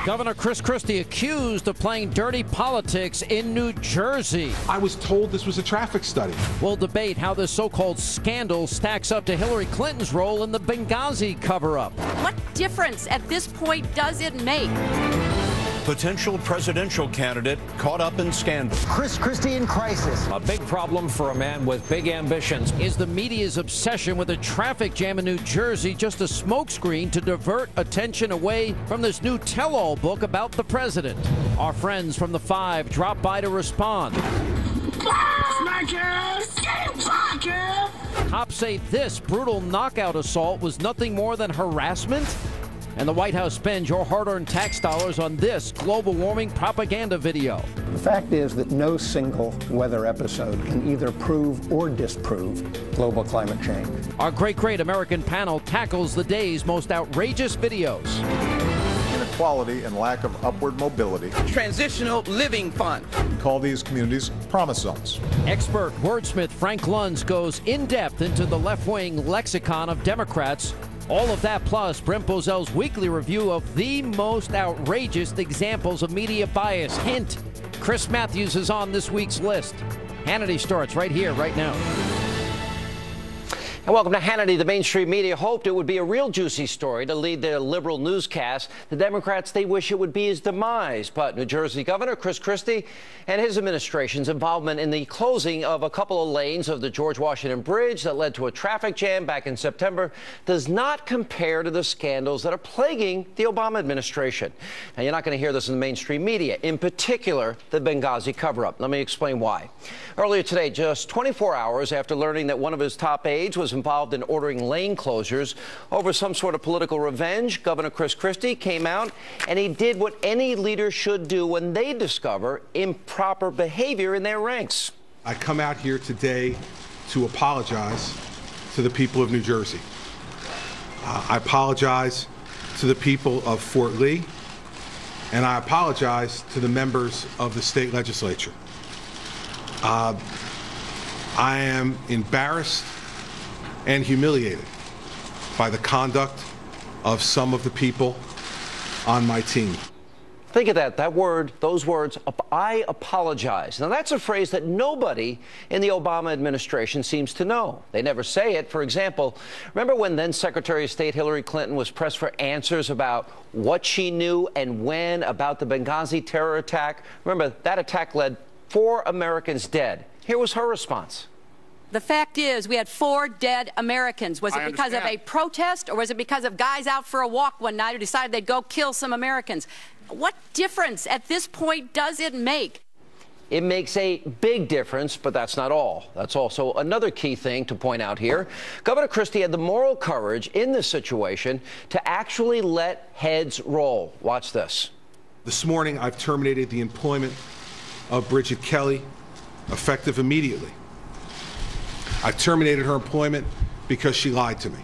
Governor Chris Christie accused of playing dirty politics in New Jersey. I was told this was a traffic study. We'll debate how this so-called scandal stacks up to Hillary Clinton's role in the Benghazi cover-up. What difference at this point does it make? Potential presidential candidate caught up in scandal. Chris Christie in crisis. A big problem for a man with big ambitions. Is the media's obsession with a traffic jam in New Jersey just a smokescreen to divert attention away from this new tell-all book about the president? Our friends from the Five drop by to respond. Cops say this brutal knockout assault was nothing more than harassment? And the White House spends your hard-earned tax dollars on this global warming propaganda video. The fact is that no single weather episode can either prove or disprove global climate change. Our great American panel tackles the day's most outrageous videos. Inequality and lack of upward mobility. Transitional Living Fund. We call these communities promise zones. Expert wordsmith Frank Luntz goes in-depth into the left-wing lexicon of Democrats. All of that plus Brent Bozell's weekly review of the most outrageous examples of media bias. Hint, Chris Matthews is on this week's list. Hannity starts right here, right now. And welcome to Hannity. The mainstream media hoped it would be a real juicy story to lead their liberal newscast. The Democrats, they wish it would be his demise. But New Jersey Governor Chris Christie and his administration's involvement in the closing of a couple of lanes of the George Washington Bridge that led to a traffic jam back in September does not compare to the scandals that are plaguing the Obama administration. Now, you're not going to hear this in the mainstream media, in particular, the Benghazi cover-up. Let me explain why. Earlier today, just 24 hours after learning that one of his top aides was involved in ordering lane closures over some sort of political revenge, Governor Chris Christie came out and he did what any leader should do when they discover improper behavior in their ranks. I come out here today to apologize to the people of New Jersey. I apologize to the people of Fort Lee, and I apologize to the members of the state legislature. I am embarrassed and humiliated by the conduct of some of the people on my team. Think of that those words, I apologize. Now, that's a phrase that nobody in the Obama administration seems to know. They never say it. For example, remember when then Secretary of State Hillary Clinton was pressed for answers about what she knew and when about the Benghazi terror attack? Remember, that attack led 4 Americans dead. Here was her response. The fact is, we had 4 dead Americans. Was it because of a protest, or was it because of guys out for a walk one night who decided they'd go kill some Americans? What difference at this point does it make? It makes a big difference, but that's not all. That's also another key thing to point out here. Governor Christie had the moral courage in this situation to actually let heads roll. Watch this. This morning, I've terminated the employment of Bridget Kelly, effective immediately. I terminated her employment because she lied to me.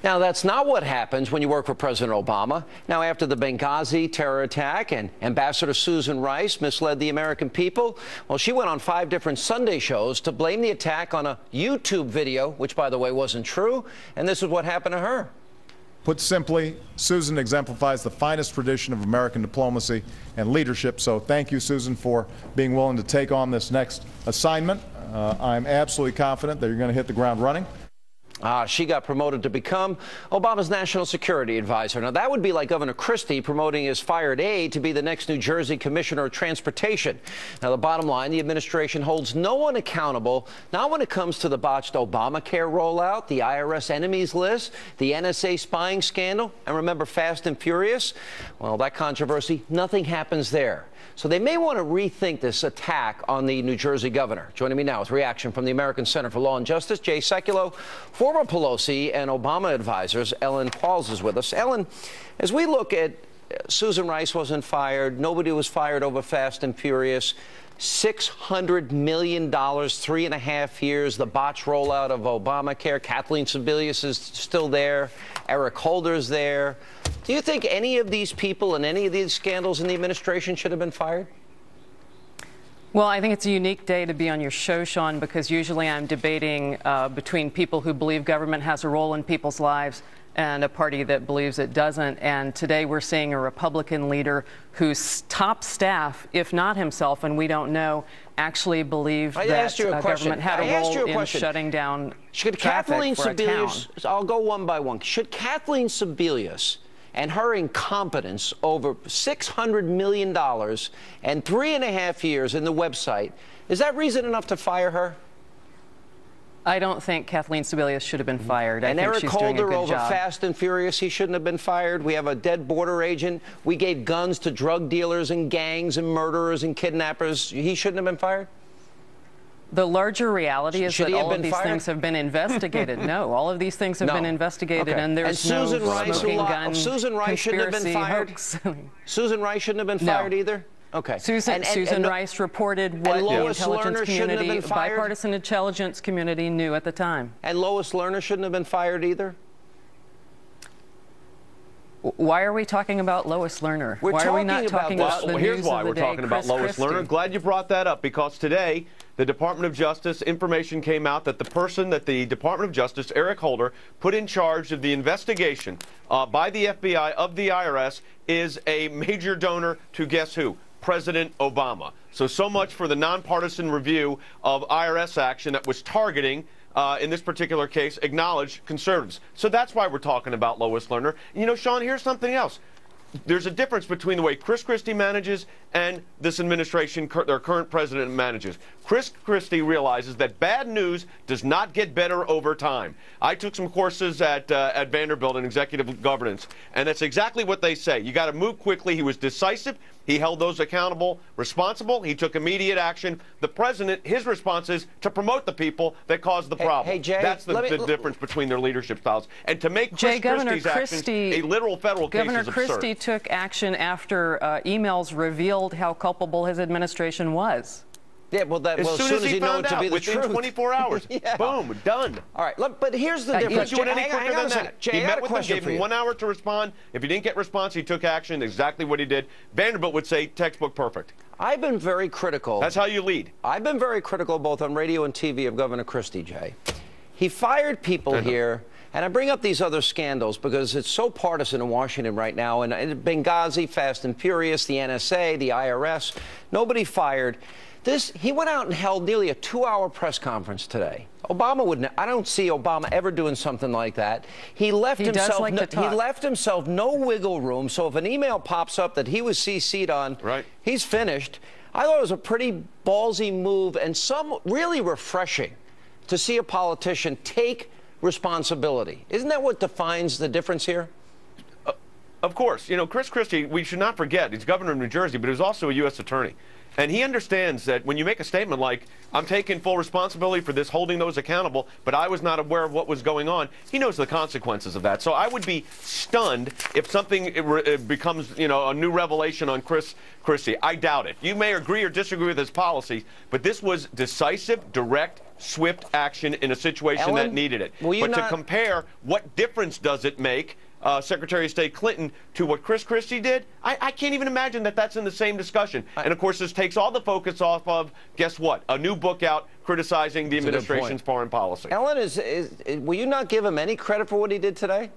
Now, that's not what happens when you work for President Obama. Now, after the Benghazi terror attack and Ambassador Susan Rice misled the American people, well, she went on 5 different Sunday shows to blame the attack on a YouTube video, which, by the way, wasn't true. And this is what happened to her. Put simply, Susan exemplifies the finest tradition of American diplomacy and leadership. So thank you, Susan, for being willing to take on this next assignment. I'm absolutely confident that you're going to hit the ground running. She got promoted to become Obama's national security advisor. Now, that would be like Governor Christie promoting his fired aide to be the next New Jersey Commissioner of Transportation. Now, the bottom line, the administration holds no one accountable, not when it comes to the botched Obamacare rollout, the IRS enemies list, the NSA spying scandal, and remember Fast and Furious? Well, that controversy, nothing happens there. So they may want to rethink this attack on the New Jersey governor. Joining me now with reaction from the American Center for Law and Justice, Jay Sekulow, former Pelosi and Obama advisors. Ellen Pauls is with us. Ellen, as we look at Susan Rice wasn't fired, nobody was fired over Fast and Furious, $600 million, 3.5 years, the botched rollout of Obamacare. Kathleen Sebelius is still there. Eric Holder's there. Do you think any of these people and any of these scandals in the administration should have been fired? Well, I think it's a unique day to be on your show, Sean, because usually I'm debating between people who believe government has a role in people's lives and a party that believes it doesn't. And today we're seeing a Republican leader whose top staff, if not himself, and we don't know, actually believe that government had a role in shutting down traffic for a town. I'll go one by one. Should Kathleen Sebelius and her incompetence over $600 million and 3.5 years in the website, is that reason enough to fire her? I don't think Kathleen Sebelius should have been fired. And I think Eric she's doing a Holder good over job. Fast and Furious, he shouldn't have been fired. We have a dead border agent. We gave guns to drug dealers and gangs and murderers and kidnappers. He shouldn't have been fired? The larger reality is that all of these things have been investigated. No, all of these things have been investigated, and there's no smoking gun Susan Rice shouldn't have been fired. Susan Rice shouldn't have been fired either? Okay. Susan Rice reported what the intelligence community, bipartisan intelligence community knew at the time. And Lois Lerner shouldn't have been fired either? Why are we talking about Lois Lerner? Why are we not talking about the here's news why of the we're day, talking about Lois Lerner. Glad you brought that up, because today the Department of Justice information came out that the person that the Department of Justice, Eric Holder, put in charge of the investigation by the FBI of the IRS is a major donor to guess who? President Obama. So much for the nonpartisan review of IRS action that was targeting, in this particular case, acknowledged conservatives. So that's why we're talking about Lois Lerner. You know, Sean, here's something else. There's a difference between the way Chris Christie manages and this administration, their current president, manages. Chris Christie realizes that bad news does not get better over time. I took some courses at Vanderbilt in executive governance, and that's exactly what they say. You got to move quickly. He was decisive. He held those accountable, responsible. He took immediate action. The president, his response is to promote the people that caused the problem. Hey, Jay, that's the difference between their leadership styles. And to make Christie's actions a literal federal case is absurd. Governor Christie took action after emails revealed how culpable his administration was. Yeah, well, as soon as he found out, within 24 hours, boom, done. All right, look, but here's the difference. He went any quicker than that. He met with them, gave him 1 hour to respond. If he didn't get response, he took action. Exactly what he did. Vanderbilt would say textbook perfect. I've been very critical. That's how you lead. I've been very critical both on radio and TV of Governor Christie, Jay. He fired people here. And I bring up these other scandals because it's so partisan in Washington right now. And Benghazi, Fast and Furious, the NSA, the IRS, nobody fired. He went out and held nearly a 2-hour press conference today. Obama wouldn't. I don't see Obama ever doing something like that. He left himself no wiggle room. So if an email pops up that he was CC'd on, he's finished. I thought it was a pretty ballsy move and really refreshing to see a politician take responsibility. Isn't that what defines the difference here? Of course. You know, Chris Christie, we should not forget, he's governor of New Jersey, but he was also a U.S. attorney. And he understands that when you make a statement like, I'm taking full responsibility for this, holding those accountable, but I was not aware of what was going on, he knows the consequences of that. So I would be stunned if something becomes, you know, a new revelation on Chris Christie. I doubt it. You may agree or disagree with his policies, but this was decisive, direct, swift action in a situation that needed it. But to compare, what difference does it make, Secretary of State Clinton, to what Chris Christie did, I can't even imagine that that's in the same discussion. And, of course, this takes all the focus off of, guess what, a new book out criticizing the administration's foreign policy. Ellen, will you not give him any credit for what he did today?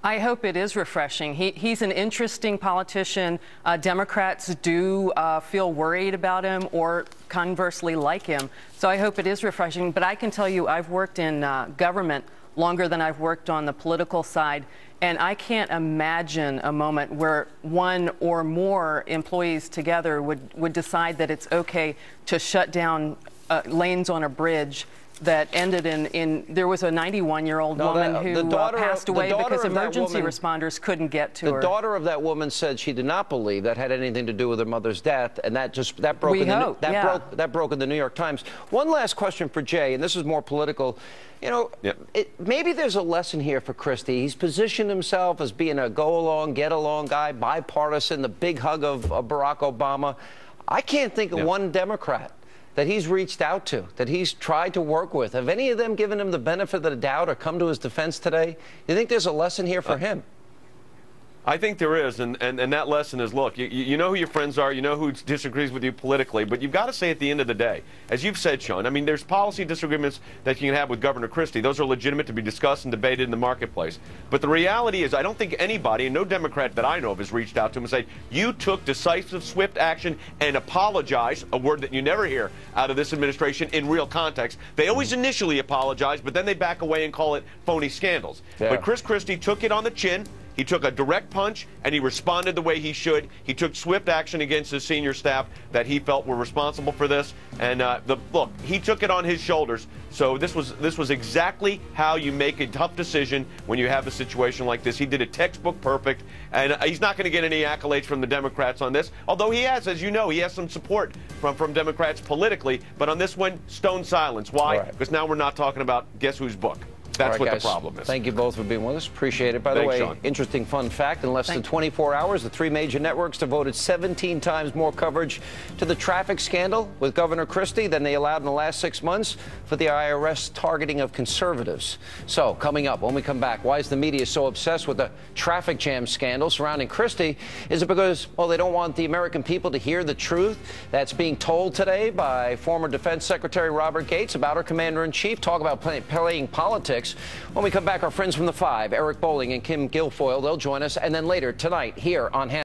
I hope it is refreshing. He's an interesting politician. Democrats do feel worried about him or conversely like him. So I hope it is refreshing. But I can tell you I've worked in government longer than I've worked on the political side. And I can't imagine a moment where one or more employees together would decide that it's okay to shut down lanes on a bridge that ended in there was a 91-year-old woman who passed away because emergency responders couldn't get to her. The daughter of that woman said she did not believe that had anything to do with her mother's death, and that broke in the New York Times. One last question for Jay, and this is more political. You know, maybe there's a lesson here for Christie. He's positioned himself as being a go-along, get-along guy, bipartisan, the big hug of Barack Obama. I can't think of one Democrat that he's reached out to, that he's tried to work with. Have any of them given him the benefit of the doubt or come to his defense today? You think there's a lesson here for him? I think there is, and that lesson is, look, you know who your friends are, you know who disagrees with you politically, but you've got to say at the end of the day, as you've said, Sean, I mean, there's policy disagreements that you can have with Governor Christie. Those are legitimate to be discussed and debated in the marketplace. But the reality is, I don't think anybody, and no Democrat that I know of, has reached out to him and said, you took decisive, swift action and apologized, a word that you never hear out of this administration in real context. They always initially apologize, but then they back away and call it phony scandals. Yeah. But Chris Christie took it on the chin. He took a direct punch, and he responded the way he should. He took swift action against his senior staff that he felt were responsible for this. And look, he took it on his shoulders. So this was exactly how you make a tough decision when you have a situation like this. He did it textbook perfect, and he's not going to get any accolades from the Democrats on this. Although he has, as you know, he has some support from Democrats politically. But on this one, stone silence. Why? Because now we're not talking about guess whose book. That's what the problem is. Thank you both for being with us. Appreciate it. By the way, Sean, interesting fun fact, in less than 24 hours, the three major networks devoted 17 times more coverage to the traffic scandal with Governor Christie than they allowed in the last 6 months for the IRS targeting of conservatives. So, coming up, when we come back, why is the media so obsessed with the traffic jam scandal surrounding Christie? Is it because, well, they don't want the American people to hear the truth that's being told today by former Defense Secretary Robert Gates about our Commander-in-Chief? Talk about playing politics. When we come back, our friends from the Five, Eric Bolling and Kim Guilfoyle, they'll join us. And then later tonight here on Hannity.